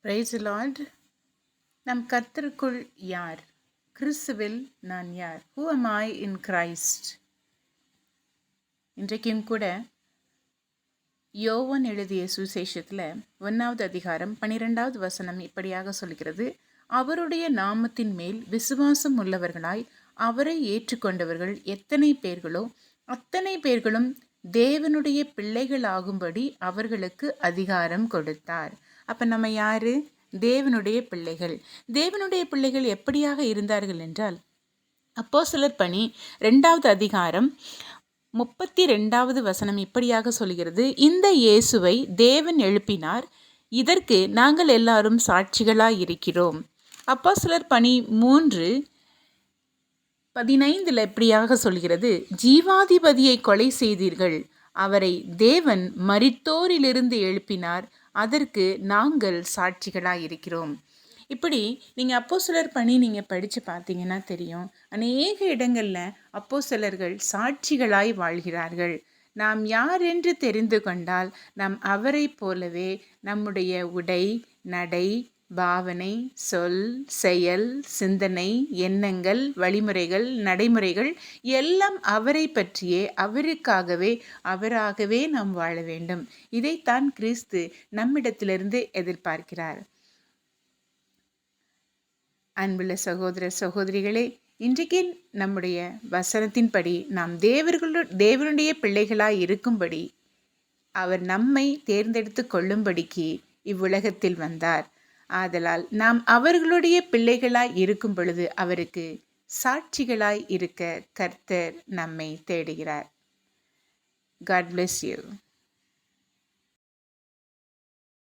Price Lord. நம் கர்த்தருக்குள் யார்? கிறிஸ்துவில் நான் யார்? Who am I in Christ? இன்றைக்கும் கூட யோவான் எழுதிய சுவிசேஷத்தில் 1வது அதிகாரம் 12வது வசனம் இப்படியாக சொல்கிறது, அவருடைய நாமத்தின் மேல் விசுவாசம் உள்ளவர்களாய் அவரை ஏற்றுக்கொண்டவர்கள் எத்தனை பேர்களோ அத்தனை பேர்களும் தேவனுடைய பிள்ளைகளாகும்படி அவர்களுக்கு அதிகாரம் கொடுத்தார். அப்போ நம்ம யாரு? தேவனுடைய பிள்ளைகள். தேவனுடைய பிள்ளைகள் எப்படியாக இருந்தார்கள் என்றால், அப்போஸ்தலர் பணி 2வது அதிகாரம் 32வது வசனம் இப்படியாக சொல்கிறது, இந்த இயேசுவை தேவன் எழுப்பினார், இதற்கு நாங்கள் எல்லாரும் சாட்சிகளாய் இருக்கிறோம். அப்போஸ்தலர் பணி 3:15 இப்படியாக சொல்கிறது, ஜீவாதிபதியை கொலை செய்தீர்கள், அவரை தேவன் மரித்தோரிலிருந்து எழுப்பினார், அதற்கு நாங்கள் சாட்சிகளாக இருக்கிறோம். இப்படி நீங்கள் அப்போஸ்தலர் பணி நீங்கள் படித்து பார்த்தீங்கன்னா தெரியும், அநேக இடங்களில் அப்போஸ்தலர்கள் சாட்சிகளாய் வாழ்கிறார்கள். நாம் யார் என்று தெரிந்து கொண்டால் நாம் அவரை போலவே நம்முடைய உடை, நடை, பாவனை, சொல், செயல், சிந்தனை, எண்ணங்கள், வழிமுறைகள், நடைமுறைகள் எல்லாம் அவரை பற்றியே, அவருக்காகவே, அவராகவே நாம் வாழ வேண்டும். இதைத்தான் கிறிஸ்து நம்மிடத்திலிருந்து எதிர்பார்க்கிறார். அன்புள்ள சகோதர சகோதரிகளே, இன்றைக்கு நம்முடைய வசனத்தின்படி நாம் தேவனுடைய பிள்ளைகளாய் இருக்கும்படி அவர் நம்மை தேர்ந்தெடுத்து கொள்ளும்படிக்கு இவ்வுலகத்தில் வந்தார். ஆதலால் நாம் அவர்களுடைய பிள்ளைகளாய் இருக்கும் பொழுது அவருக்கு சாட்சிகளாய் இருக்க கர்த்தர் நம்மை தேடுகிறார். God bless you.